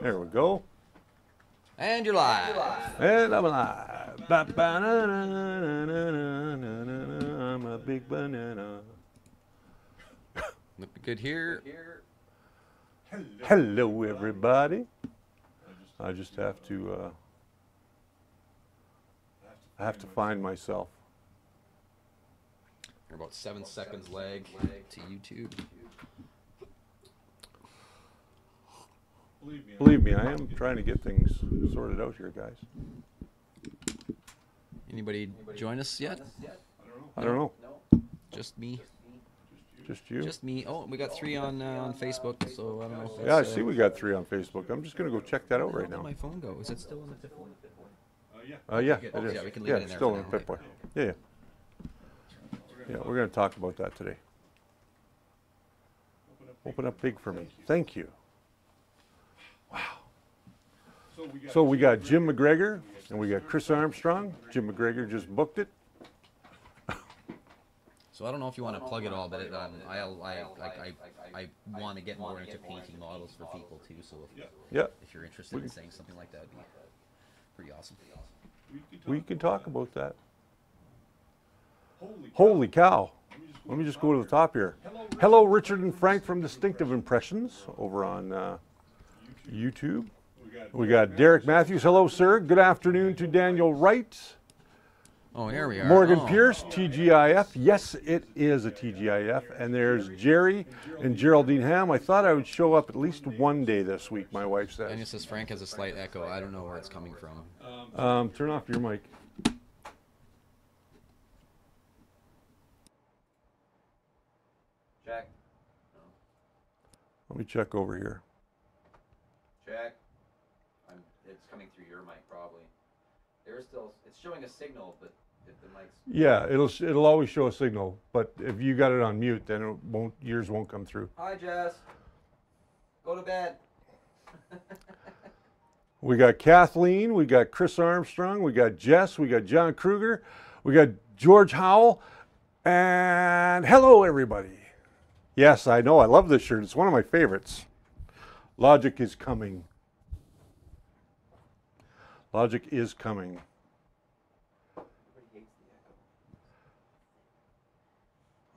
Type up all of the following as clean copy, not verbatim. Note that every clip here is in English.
There we go. And you're live. And I'm alive. I'm a big banana. Looking good here. Hello, everybody. I just have to find myself. You're about 7 seconds lag to YouTube. Believe me, I am trying to get things sorted out here, guys. Anybody join us yet? I don't know. Just me. Just you? Just me. Oh, we got 3 on Facebook, so I don't know if that's... Yeah, I see we got 3 on Facebook. I'm just going to go check that out right Where now. did my phone go? Is it still on the Pipboy? Yeah, Good. it is. Yeah, we can leave it in it's there still for in now. Pipboy. Yeah. Yeah, we're going to talk about that today. Open up big for me. Thank you. Wow. So we got Jim McGregor and we got Chris Armstrong. Jim McGregor just booked it. So I don't know if you want to plug it all, but I want to get more into painting models for people too. So if you're interested in saying something like that, it'd be pretty awesome. We can talk about that. Holy cow. Let me just go to the top here. Hello, Richard and Frank from Distinctive Impressions over on YouTube. We got Derek Matthews. Hello, sir. Good afternoon to Daniel Wright. Oh, here we are. Morgan Pierce, TGIF. Yes, it is a TGIF. And there's Jerry and Geraldine Ham. I thought I would show up at least one day this week, my wife says. Daniel says Frank has a slight echo. I don't know where it's coming from. Turn off your mic. Check. Let me check over here. Check. It's coming through your mic probably. There's still, it's showing a signal, but if the mic's... Yeah, it'll always show a signal, but if you got it on mute, then yours won't come through. Hi, Jess. Go to bed. We got Kathleen, we got Chris Armstrong, we got Jess, we got John Kruger, we got George Howell, and hello, everybody. Yes, I know, I love this shirt. It's one of my favorites. Logic is coming. Logic is coming.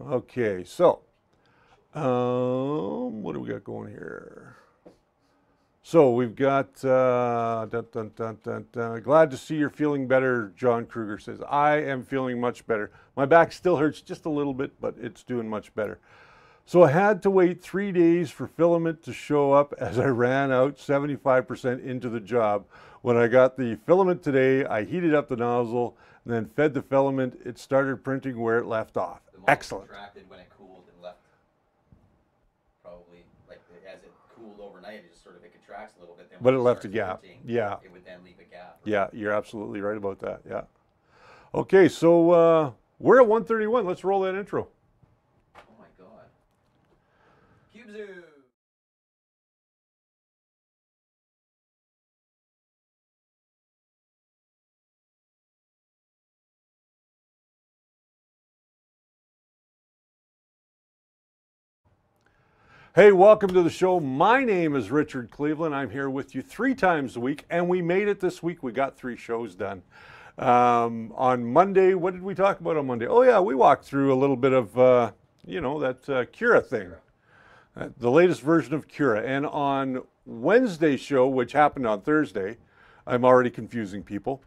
Okay, so what do we got going here? So we've got glad to see you're feeling better, John Kruger says. I am feeling much better. My back still hurts just a little bit, but it's doing much better. So I had to wait 3 days for filament to show up as I ran out 75% into the job. When I got the filament today, I heated up the nozzle and then fed the filament. It started printing where it left off. Excellent. Contracted when it cooled and left. Probably like as it cooled overnight, it just sort of contracts a little bit. Then but it left a gap. Yeah. It would then leave a gap. Right? Yeah, you're absolutely right about that. Yeah. Okay, so we're at 131. Let's roll that intro. Zoo. Hey, welcome to the show. My name is Richard Cleveland. I'm here with you 3 times a week, and we made it this week. We got 3 shows done. On Monday, what did we talk about on Monday? Oh yeah, we walked through a little bit of, that Cura thing. The latest version of Cura. And on Wednesday's show, which happened on Thursday, I'm already confusing people,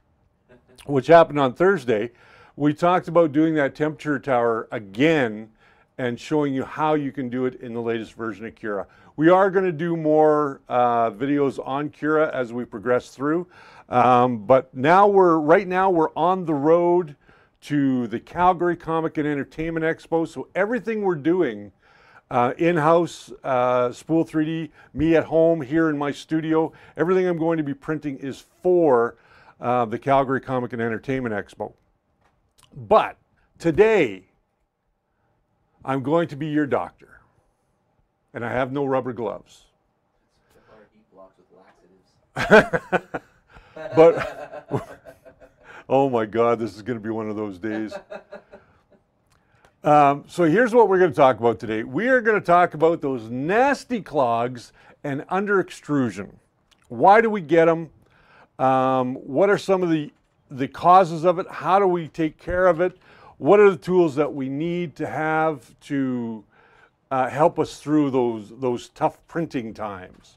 which happened on Thursday, we talked about doing that temperature tower again and showing you how you can do it in the latest version of Cura. We are going to do more videos on Cura as we progress through, but right now we're on the road to the Calgary Comic and Entertainment Expo, so everything we're doing in-house, Spool 3D, me at home here in my studio. Everything I'm going to be printing is for the Calgary Comic and Entertainment Expo. But today, I'm going to be your doctor. And I have no rubber gloves. But, oh my God, this is going to be one of those days. So here's what we're going to talk about today. We are going to talk about those nasty clogs and under extrusion. Why do we get them? What are some of the causes of it? How do we take care of it? What are the tools that we need to have to help us through those tough printing times?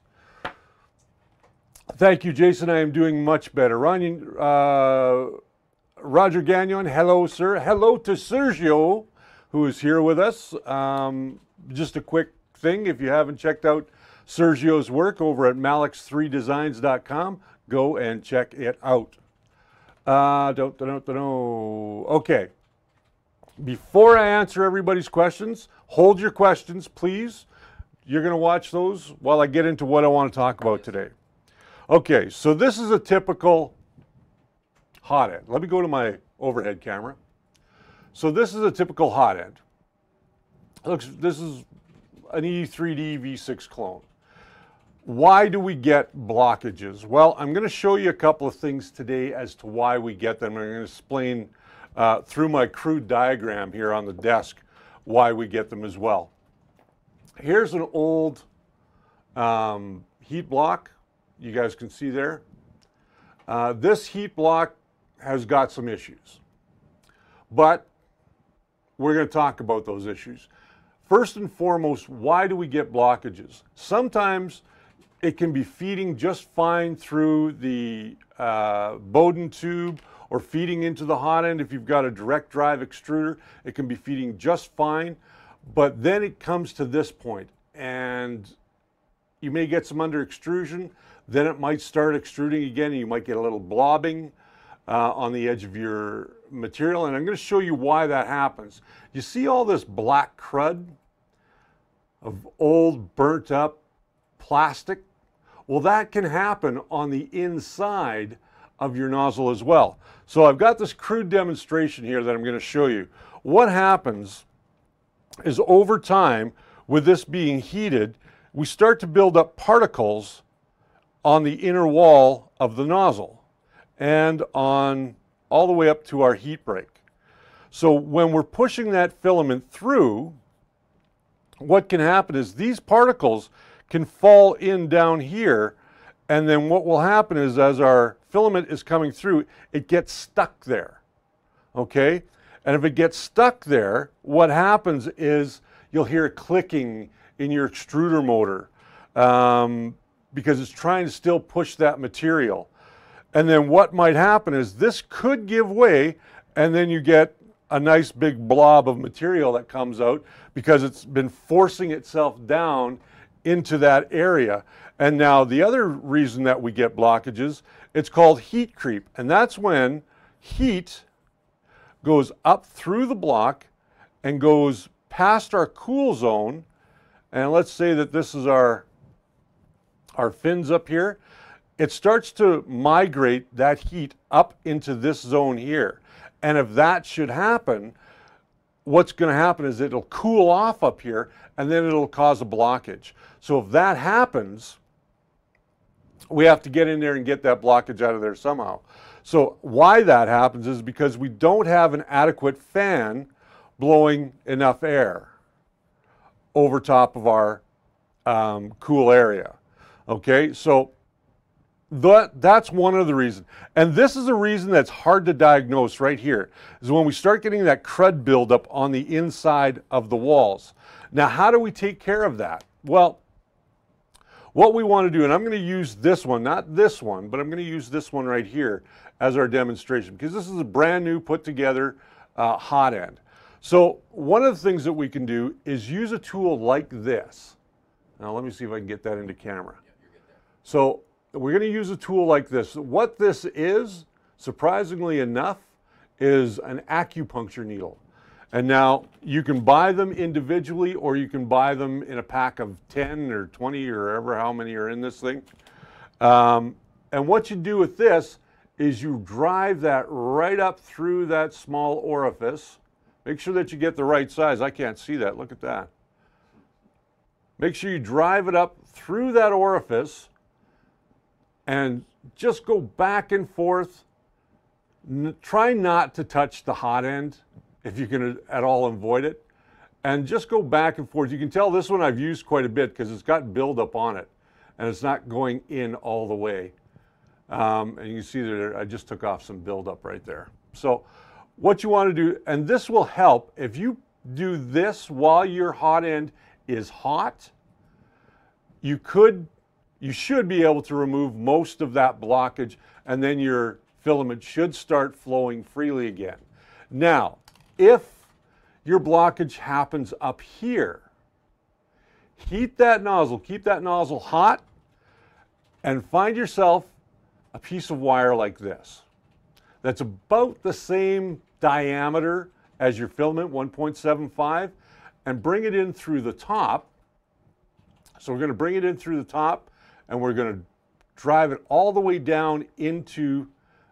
Thank you, Jason. I am doing much better. Roger Gagnon, hello, sir. Hello to Sergio, who is here with us. Just a quick thing, if you haven't checked out Sergio's work over at malix3designs.com, go and check it out. Okay. Before I answer everybody's questions, hold your questions, please. You're going to watch those while I get into what I want to talk about today. Okay, so this is a typical hot end. Let me go to my overhead camera. So this is a typical hot end. This is an E3D V6 clone. Why do we get blockages? Well, I'm going to show you a couple of things today as to why we get them. I'm going to explain through my crude diagram here on the desk why we get them as well. Here's an old heat block. You guys can see there. This heat block has got some issues, but we're going to talk about those issues. First and foremost, why do we get blockages? Sometimes it can be feeding just fine through the Bowden tube or feeding into the hot end. If you've got a direct drive extruder, it can be feeding just fine, but then it comes to this point and you may get some under extrusion, then it might start extruding again and you might get a little blobbing on the edge of your material, and I'm going to show you why that happens. You see all this black crud of old burnt up plastic? Well, that can happen on the inside of your nozzle as well. So I've got this crude demonstration here that I'm going to show you. What happens is over time, with this being heated, we start to build up particles on the inner wall of the nozzle and on all the way up to our heat break. So when we're pushing that filament through, what can happen is these particles can fall in down here, and then what will happen is as our filament is coming through, it gets stuck there, okay? And if it gets stuck there, what happens is you'll hear clicking in your extruder motor because it's trying to still push that material. And then what might happen is this could give way, and then you get a nice big blob of material that comes out because it's been forcing itself down into that area. And now the other reason that we get blockages, it's called heat creep. And that's when heat goes up through the block and goes past our cool zone. And let's say that this is our fins up here. It starts to migrate that heat up into this zone here. And if that should happen, what's going to happen is it'll cool off up here and then it'll cause a blockage. So if that happens, we have to get in there and get that blockage out of there somehow. So why that happens is because we don't have an adequate fan blowing enough air over top of our cool area. Okay, so that's one of the reasons. And this is a reason that's hard to diagnose right here, is when we start getting that crud buildup on the inside of the walls. Now, how do we take care of that? Well, what we want to do, and I'm going to use this one, not this one, but I'm going to use this one right here as our demonstration, because this is a brand new put together hot end. So one of the things that we can do is use a tool like this. Now let me see if I can get that into camera. So we're going to use a tool like this. What this is, surprisingly enough, is an acupuncture needle. And now you can buy them individually or you can buy them in a pack of 10 or 20 or ever how many are in this thing. And what you do with this is you drive that right up through that small orifice. Make sure that you get the right size. I can't see that. Look at that. Make sure you drive it up through that orifice and just go back and forth. Try not to touch the hot end if you can at all avoid it. And just go back and forth. You can tell this one I've used quite a bit because it's got buildup on it. and it's not going in all the way. And you can see there, I just took off some buildup right there. So what you want to do, and this will help, if you do this while your hot end is hot, you should be able to remove most of that blockage, and then your filament should start flowing freely again. Now, if your blockage happens up here, heat that nozzle, keep that nozzle hot, and find yourself a piece of wire like this. That's about the same diameter as your filament, 1.75, and bring it in through the top. So we're going to bring it in through the top, and we're going to drive it all the way down into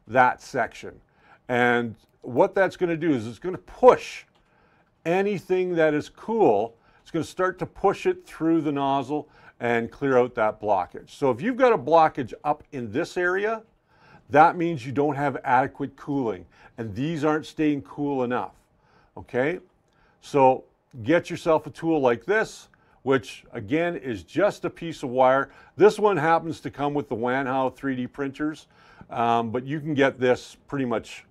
that section. And what that's going to do is it's going to push anything that is cool. It's going to start to push it through the nozzle and clear out that blockage. So if you've got a blockage up in this area, that means you don't have adequate cooling, and these aren't staying cool enough. Okay? So get yourself a tool like this, which again is just a piece of wire. This one happens to come with the Wanhao 3D printers, but you can get this pretty much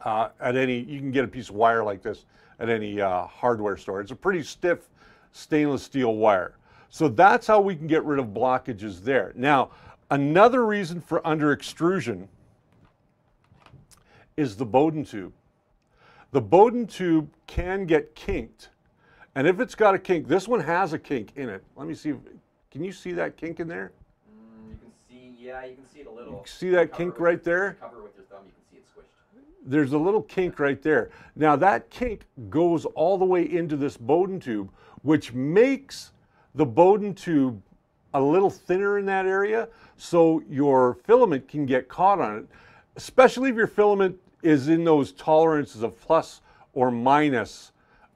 at any, you can get a piece of wire like this at any hardware store. It's a pretty stiff stainless steel wire. So that's how we can get rid of blockages there. Now, another reason for under extrusion is the Bowden tube. The Bowden tube can get kinked. And if it's got a kink, this one has a kink in it. Let me see, can you see that kink in there? You can see, yeah, you can see it a little. You see that kink right there? Cover with your thumb, you can see it squished. There's a little kink right there. Now that kink goes all the way into this Bowden tube, which makes the Bowden tube a little thinner in that area, so your filament can get caught on it, especially if your filament is in those tolerances of plus or minus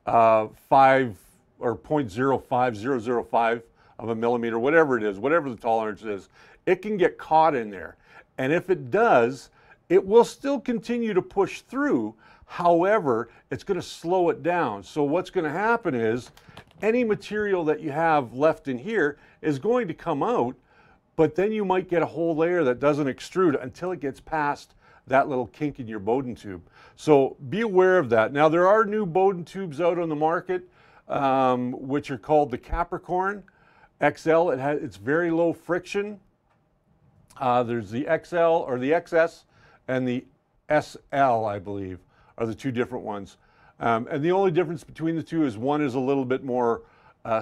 5 or 0.05005 of a millimeter, whatever it is, whatever the tolerance is, it can get caught in there. And if it does, it will still continue to push through. However, it's going to slow it down. So what's going to happen is any material that you have left in here is going to come out, but then you might get a whole layer that doesn't extrude until it gets past that little kink in your Bowden tube. So be aware of that. Now there are new Bowden tubes out on the market, which are called the Capricorn XL. It's very low friction. There's the XL or the XS and the SL, I believe, are the two different ones. And the only difference between the two is one is a little bit more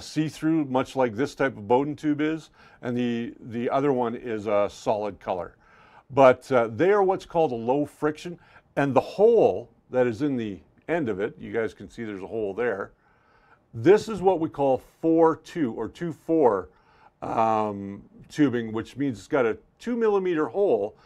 see-through, much like this type of Bowden tube is, and the other one is a solid color. But they are what's called a low friction, and the hole that is in the end of it, you guys can see there's a hole there. This is what we call 4-2 or 2-4 tubing, which means it's got a 2 millimeter hole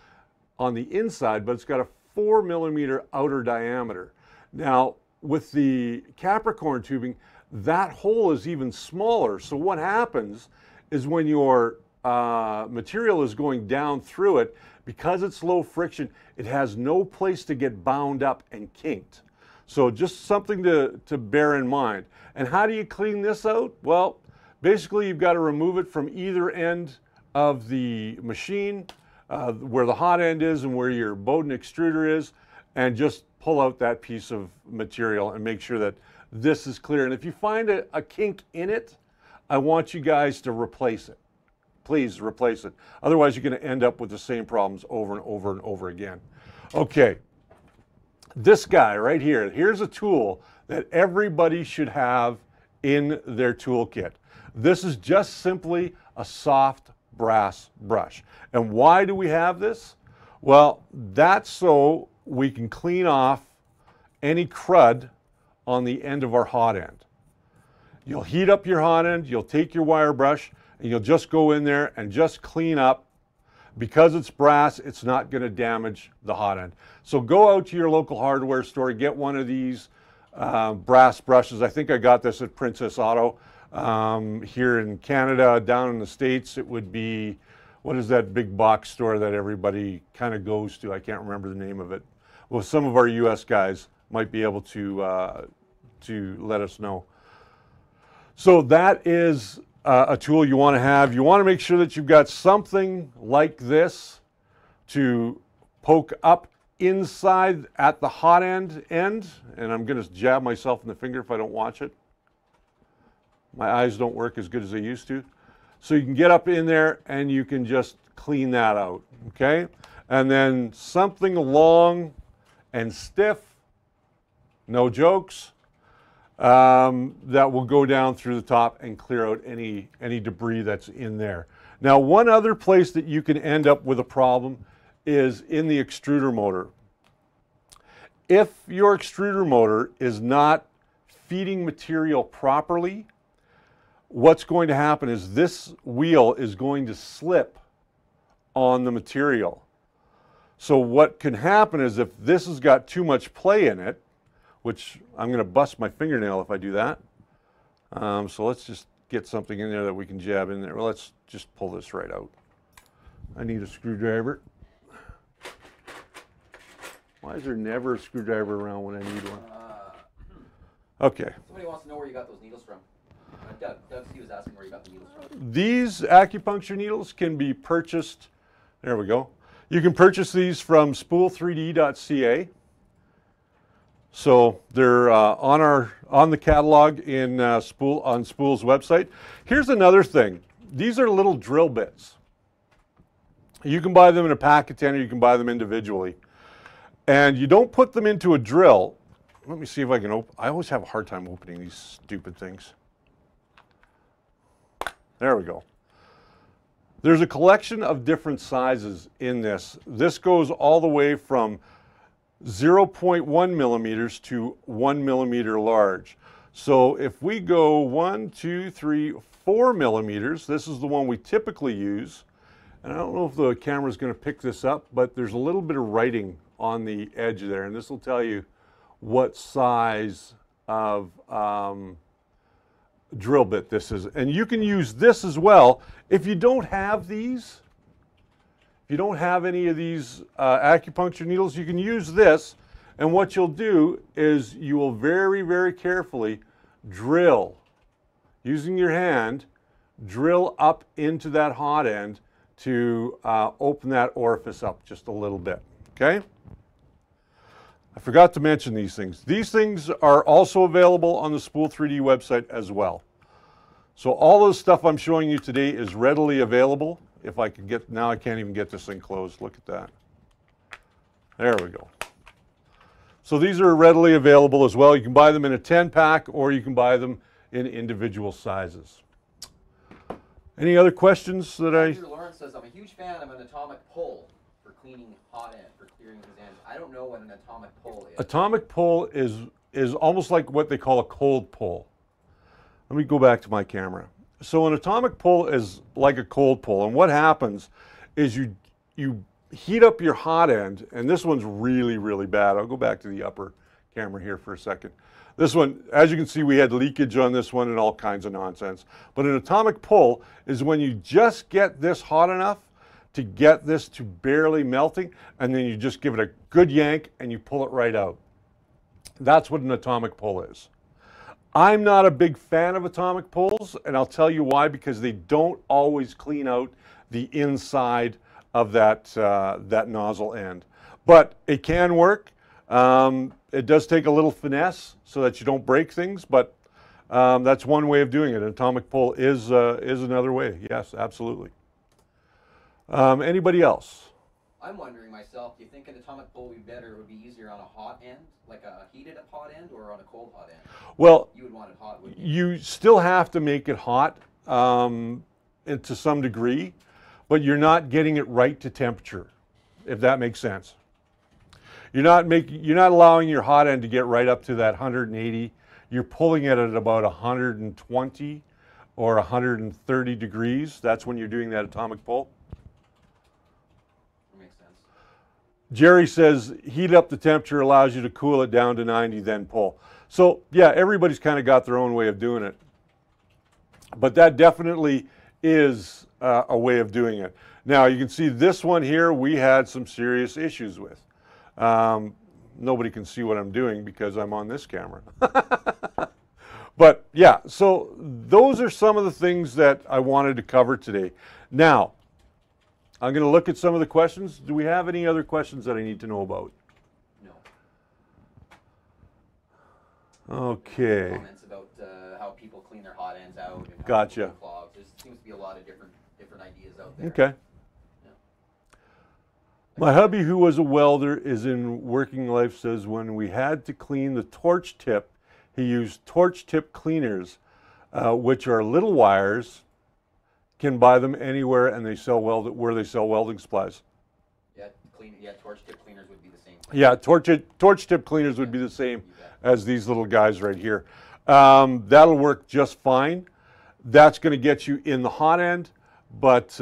on the inside, but it's got a 4 millimeter outer diameter. Now, with the Capricorn tubing, that hole is even smaller. So what happens is when your material is going down through it, because it's low friction, it has no place to get bound up and kinked. So just something to bear in mind. And how do you clean this out? Well, basically you've got to remove it from either end of the machine, where the hot end is and where your Bowden extruder is, and just pull out that piece of material and make sure that this is clear. And if you find a kink in it, I want you guys to replace it. Please replace it. Otherwise, you're going to end up with the same problems over and over and over again. Okay, this guy right here, here's a tool that everybody should have in their toolkit. This is just simply a soft brass brush. And why do we have this? Well, that's so we can clean off any crud on the end of our hot end. You'll heat up your hot end, you'll take your wire brush, and you'll just go in there and just clean up. Because it's brass, it's not going to damage the hot end. So go out to your local hardware store, get one of these brass brushes. I think I got this at Princess Auto. Here in Canada, down in the States, it would be, what is that big box store that everybody kind of goes to? I can't remember the name of it. Well, some of our US guys might be able to let us know. So that is a tool you want to have. You want to make sure that you've got something like this to poke up inside at the hot end, and I'm going to jab myself in the finger if I don't watch it. My eyes don't work as good as they used to. So you can get up in there and you can just clean that out, okay? And then something long and stiff, no jokes, that will go down through the top and clear out any debris that's in there. Now, one other place that you can end up with a problem is in the extruder motor. If your extruder motor is not feeding material properly, what's going to happen is this wheel is going to slip on the material. So what can happen is if this has got too much play in it, which I'm going to bust my fingernail if I do that. So let's just get something in there that we can jab in there. Well, let's just pull this right out. I need a screwdriver. Why is there never a screwdriver around when I need one? Okay. Somebody wants to know where you got those needles from. Doug, he was asking where you got the needles from. These acupuncture needles can be purchased. There we go. You can purchase these from spool3d.ca. So they're on the catalog in on Spool's website. Here's another thing. These are little drill bits. You can buy them in a pack of 10 or you can buy them individually. And you don't put them into a drill. Let me see if I can open. I always have a hard time opening these stupid things. There we go. There's a collection of different sizes in this. This goes all the way from 0.1 millimeters to 1 millimeter large. So if we go 1, 2, 3, 4 millimeters, this is the one we typically use. And I don't know if the camera's going to pick this up, but there's a little bit of writing on the edge there, and this will tell you what size of drill bit this is. And you can use this as well. If you don't have these, if you don't have any of these acupuncture needles, you can use this, and what you'll do is you will very, very carefully drill, using your hand, drill up into that hot end to open that orifice up just a little bit, okay? I forgot to mention these things. These things are also available on the Spool 3D website as well. So all this stuff I'm showing you today is readily available. If I can get, now I can't even get this thing closed. Look at that. There we go. So these are readily available as well. You can buy them in a 10-pack or you can buy them in individual sizes. Any other questions that Andrew Lawrence says, I'm a huge fan of an atomic pull for cleaning hot end, for clearing his ends. I don't know what an atomic pull is. Atomic pull is almost like what they call a cold pull. Let me go back to my camera. So an atomic pull is like a cold pull, and what happens is you heat up your hot end, and this one's really, really bad. I'll go back to the upper camera here for a second. This one, as you can see, we had leakage on this one and all kinds of nonsense. But an atomic pull is when you just get this hot enough to get this to barely melting, and then you just give it a good yank and you pull it right out. That's what an atomic pull is. I'm not a big fan of atomic pulls, and I'll tell you why, because they don't always clean out the inside of that, that nozzle end. But it can work. It does take a little finesse so that you don't break things, but that's one way of doing it. An atomic pull is another way. Yes, absolutely. Anybody else? I'm wondering myself, do you think an atomic pull would be better, it would be easier on a hot end, like a heated hot end, or on a cold hot end? Well, you would want it hot, wouldn't you? You still have to make it hot to some degree, but you're not getting it right to temperature, if that makes sense. You're not allowing your hot end to get right up to that 180. You're pulling it at about 120 or 130 degrees. That's when you're doing that atomic pull. That makes sense. Jerry says heat up the temperature allows you to cool it down to 90, then pull. So yeah, everybody's kind of got their own way of doing it. But that definitely is a way of doing it. Now you can see this one here we had some serious issues with. Nobody can see what I'm doing because I'm on this camera. But yeah, so those are some of the things that I wanted to cover today. Now, I'm going to look at some of the questions. Do we have any other questions that I need to know about? No. Okay. Comments about how people clean their hot ends out. And how Gotcha. Clogs. There seems to be a lot of different ideas out there. Okay. My hubby, who was a welder, is in working life, says when we had to clean the torch tip, he used torch tip cleaners, which are little wires, can buy them anywhere, and they sell where they sell welding supplies. Yeah, torch tip cleaners would be the same. Yeah, torch tip cleaners would be the same as these little guys right here. That'll work just fine. That's going to get you in the hot end. But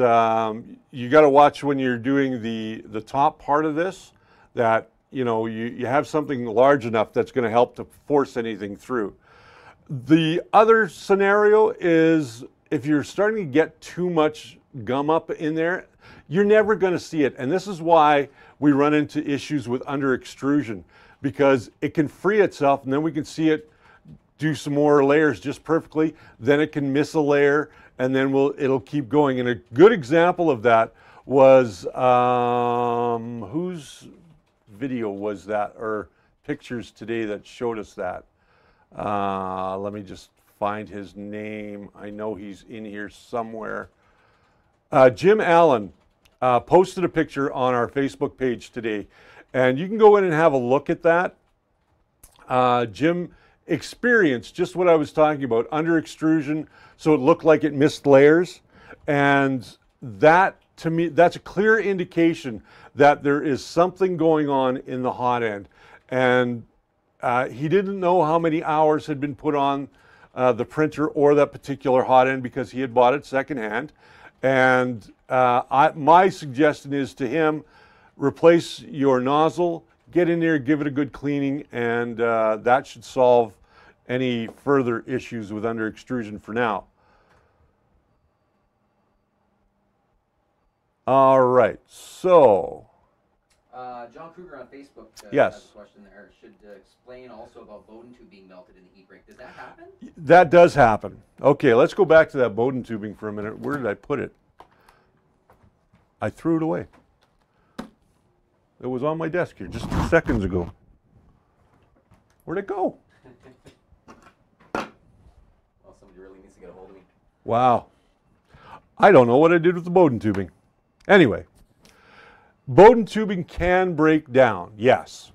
you got to watch when you're doing the top part of this that, you know, you have something large enough that's going to help to force anything through. The other scenario is if you're starting to get too much gum up in there, you're never going to see it. And this is why we run into issues with under extrusion, because it can free itself and then we can see it do some more layers just perfectly. Then it can miss a layer, and then it'll keep going. And a good example of that was, whose video was that, or pictures today that showed us that? Let me just find his name. I know he's in here somewhere. Jim Allen posted a picture on our Facebook page today, and you can go in and have a look at that. Jim experienced just what I was talking about, under extrusion, so it looked like it missed layers. And that, to me, that's a clear indication that there is something going on in the hot end. And he didn't know how many hours had been put on the printer or that particular hot end because he had bought it secondhand. And my suggestion is to him, replace your nozzle, get in there, give it a good cleaning, and that should solve any further issues with under extrusion for now. All right, so. John Kruger on Facebook yes. has a question there. Should explain also about Bowden tube being melted in the heat break. Does that happen? That does happen. Okay, let's go back to that Bowden tubing for a minute. Where did I put it? I threw it away. It was on my desk here just 2 seconds ago. Where'd it go? Well, somebody really needs to get a hold of me. Wow. I don't know what I did with the Bowden tubing. Anyway, Bowden tubing can break down, yes.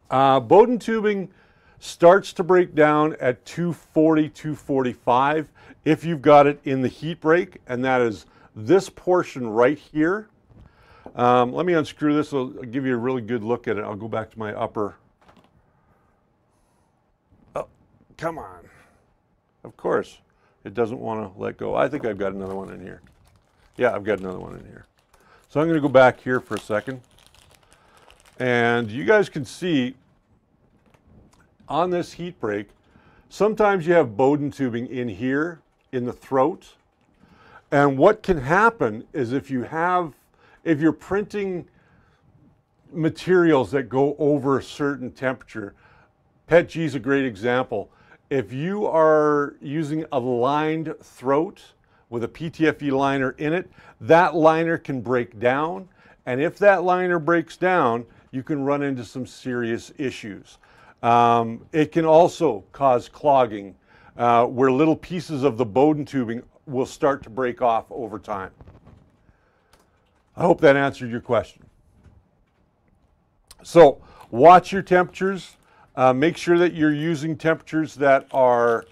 Bowden tubing starts to break down at 240, 245 if you've got it in the heat break, and that is this portion right here. Let me unscrew this. I'll give you a really good look at it. I'll go back to my upper. Oh, come on. Of course, it doesn't want to let go. I think I've got another one in here. Yeah, I've got another one in here. So I'm going to go back here for a second. And you guys can see on this heat break, sometimes you have Bowden tubing in here in the throat. And what can happen is if you're printing materials that go over a certain temperature, PETG is a great example. If you are using a lined throat with a PTFE liner in it, that liner can break down. And if that liner breaks down, you can run into some serious issues. It can also cause clogging, where little pieces of the Bowden tubing will start to break off over time. I hope that answered your question. So watch your temperatures. Make sure that you're using temperatures that are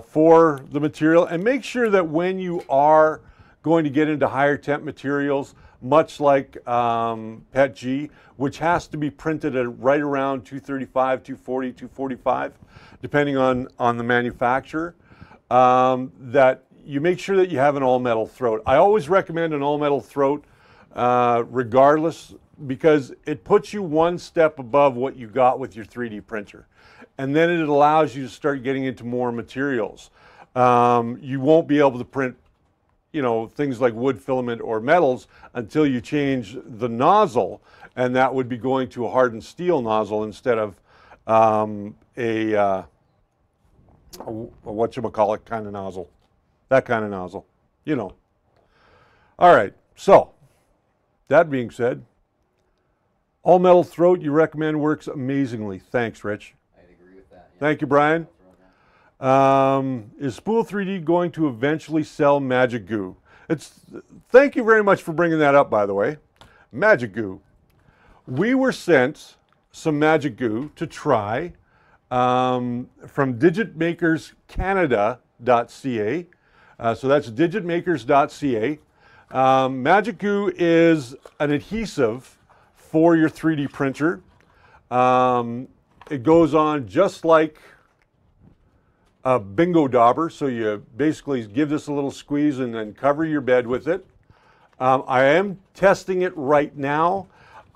for the material, and make sure that when you are going to get into higher temp materials, much like PETG, which has to be printed at right around 235, 240, 245, depending on the manufacturer, that you make sure that you have an all-metal throat. I always recommend an all-metal throat regardless, because it puts you one step above what you got with your 3D printer. And then it allows you to start getting into more materials. You won't be able to print, you know, things like wood filament or metals until you change the nozzle, and that would be going to a hardened steel nozzle instead of a whatchamacallit kind of nozzle. That kind of nozzle, you know. All right, so that being said, all metal throat you recommend works amazingly. Thanks, Rich. I'd agree with that. Yeah. Thank you, Brian. Is Spool 3D going to eventually sell Magic Goo? Thank you very much for bringing that up, by the way. Magic Goo. We were sent some Magic Goo to try from digitmakerscanada.ca. So that's digitmakers.ca. Magic Goo is an adhesive for your 3D printer. It goes on just like a bingo dauber, so you basically give this a little squeeze and then cover your bed with it. I am testing it right now.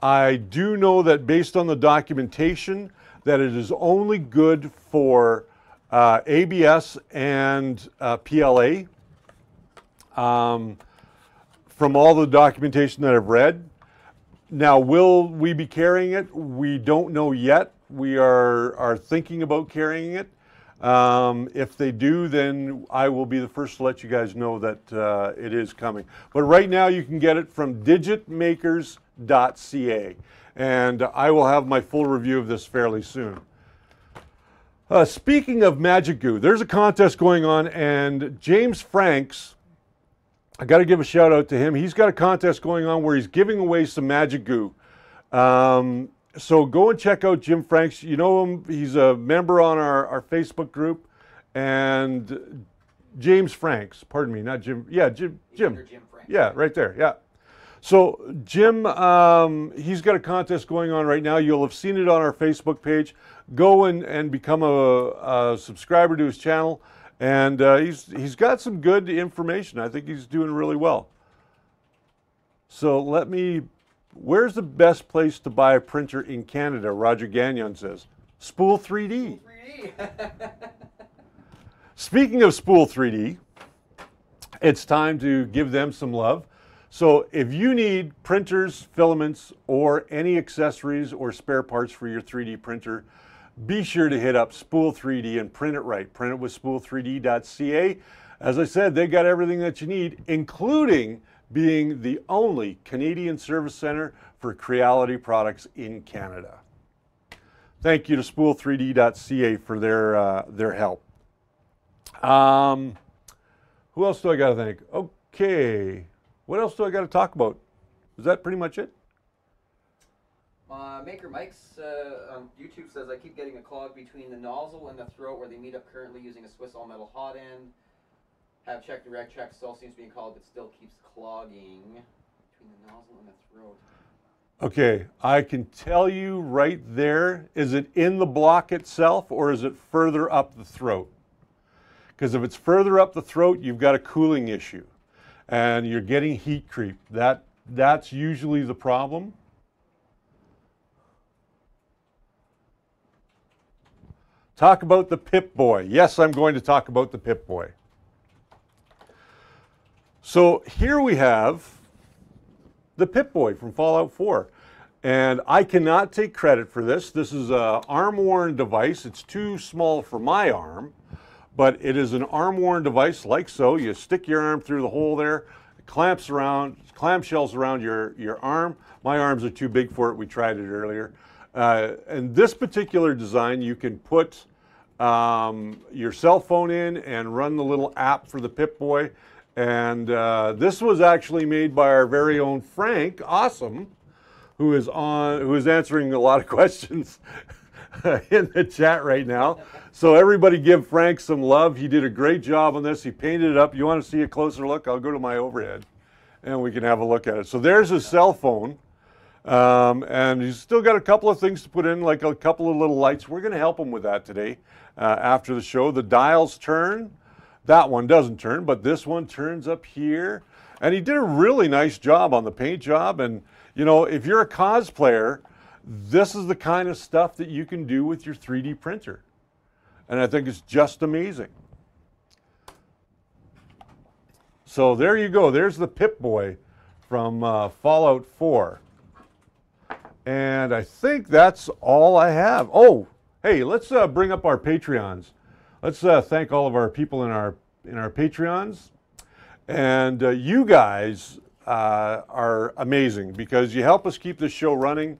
I do know that based on the documentation that it is only good for ABS and PLA. From all the documentation that I've read. Now, will we be carrying it? We don't know yet. We are thinking about carrying it. If they do, then I will be the first to let you guys know that it is coming. But right now you can get it from digitmakers.ca. And I will have my full review of this fairly soon. Speaking of Magic Goo, there's a contest going on, and James Franks, I got to give a shout out to him. He's got a contest going on where he's giving away some Magic Goo. So go and check out Jim Franks. You know him. He's a member on our Facebook group. And James Franks, pardon me, not Jim. Yeah, Jim. Jim Franks. Yeah, right there. Yeah. So Jim, he's got a contest going on right now. You'll have seen it on our Facebook page. Go and become a subscriber to his channel. And he's got some good information. I think he's doing really well. So where's the best place to buy a printer in Canada? Roger Gagnon says. Spool 3D. Spool 3D. Speaking of Spool 3D, it's time to give them some love. So if you need printers, filaments, or any accessories or spare parts for your 3D printer, be sure to hit up Spool 3D and print it right. Print it with spool3d.ca. As I said, they got everything that you need, including being the only Canadian service center for Creality products in Canada. Thank you to spool3d.ca for their help. Who else do I got to thank? Okay. What else do I got to talk about? Is that pretty much it? Maker Mike's on YouTube says, I keep getting a clog between the nozzle and the throat where they meet up currently using a Swiss all-metal hot end. Have checked direct check, still seems to be called, but still keeps clogging between the nozzle and the throat. Okay, I can tell you right there, is it in the block itself or is it further up the throat? Because if it's further up the throat, you've got a cooling issue and you're getting heat creep. That's usually the problem. Talk about the Pipboy. Yes, I'm going to talk about the Pipboy. So here we have the Pipboy from Fallout 4. And I cannot take credit for this. This is an arm-worn device. It's too small for my arm, but it is an arm-worn device like so. You stick your arm through the hole there, clamshells around your arm. My arms are too big for it. We tried it earlier. And this particular design, you can put your cell phone in and run the little app for the Pipboy. And this was actually made by our very own Frank, awesome, who is answering a lot of questions in the chat right now. So everybody give Frank some love. He did a great job on this. He painted it up. You want to see a closer look? I'll go to my overhead and we can have a look at it. So there's his cell phone. And he's still got a couple of things to put in, like a couple of little lights. We're going to help him with that today after the show. The dials turn. That one doesn't turn, but this one turns up here. And he did a really nice job on the paint job. And, you know, if you're a cosplayer, this is the kind of stuff that you can do with your 3D printer. And I think it's just amazing. So there you go. There's the Pipboy from Fallout 4. And I think that's all I have. Oh, hey, let's bring up our Patreons. let's thank all of our people in our Patreons. And you guys are amazing because you help us keep this show running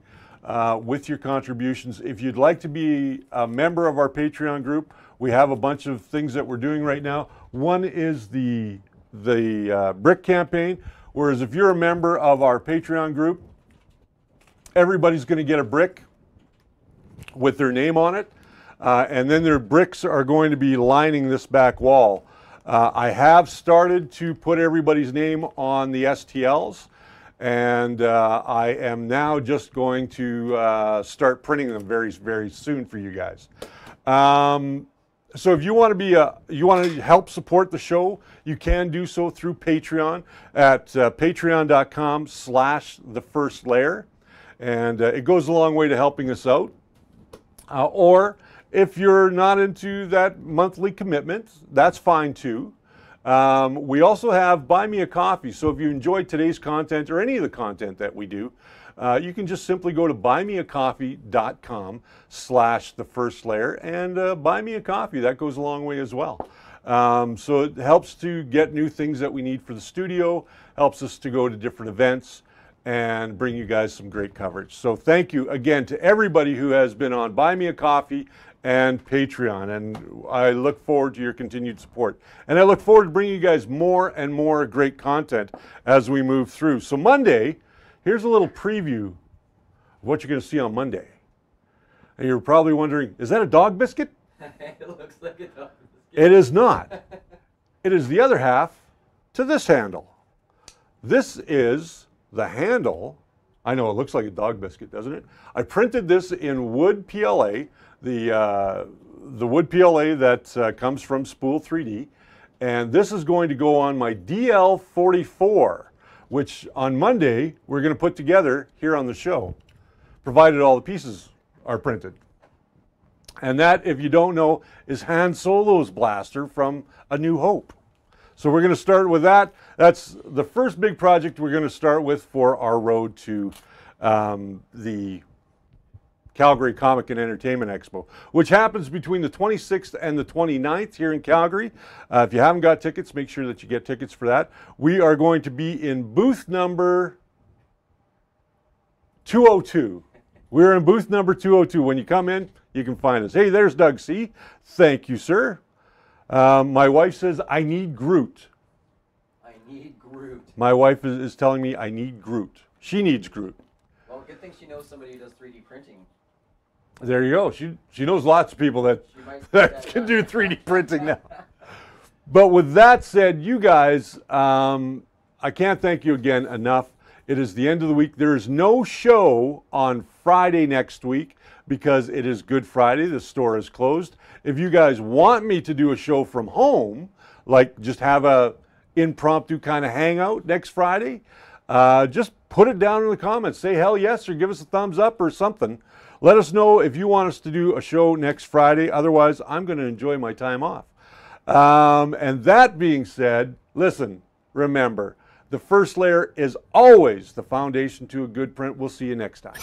with your contributions. If you'd like to be a member of our Patreon group, we have a bunch of things that we're doing right now. One is the brick campaign, whereas if you're a member of our Patreon group, everybody's going to get a brick with their name on it, and then their bricks are going to be lining this back wall. I have started to put everybody's name on the STLs, and I am now just going to start printing them very, very soon for you guys. So if you want to help support the show, you can do so through Patreon at patreon.com/thefirstlayer, and it goes a long way to helping us out. Or if you're not into that monthly commitment, that's fine too. We also have Buy Me a Coffee. So if you enjoyed today's content or any of the content that we do, you can just simply go to buymeacoffee.com/thefirstlayer and buy me a coffee. That goes a long way as well. So it helps to get new things that we need for the studio, helps us to go to different events, and bring you guys some great coverage. So thank you again to everybody who has been on Buy Me a Coffee and Patreon, and I look forward to your continued support. And I look forward to bringing you guys more and more great content as we move through. So Monday, here's a little preview of what you're going to see on Monday. And you're probably wondering, is that a dog biscuit? It looks like a dog biscuit. It is not. It is the other half to this handle. This is the handle. I know it looks like a dog biscuit, doesn't it? I printed this in wood PLA, the wood PLA that comes from Spool 3D, and this is going to go on my DL44, which on Monday we're going to put together here on the show, provided all the pieces are printed. And that, if you don't know, is Han Solo's blaster from A New Hope. So we're going to start with that. That's the first big project we're going to start with for our road to the Calgary Comic and Entertainment Expo, which happens between the 26th and the 29th here in Calgary. If you haven't got tickets, make sure that you get tickets for that. We are going to be in booth number 202. We're in booth number 202. When you come in, you can find us. Hey, there's Doug C. Thank you, sir. My wife says, I need Groot. I need Groot. My wife is telling me I need Groot. She needs Groot. Well, good thing she knows somebody who does 3D printing. There you go. She knows lots of people that can do 3D printing now. But with that said, you guys, I can't thank you again enough. It is the end of the week. There is no show on Friday next week because it is Good Friday. The store is closed. If you guys want me to do a show from home, like just have a impromptu kind of hangout next Friday, just put it down in the comments. Say hell yes or give us a thumbs up or something. Let us know if you want us to do a show next Friday. Otherwise, I'm going to enjoy my time off. And that being said, listen, remember, the first layer is always the foundation to a good print. We'll see you next time.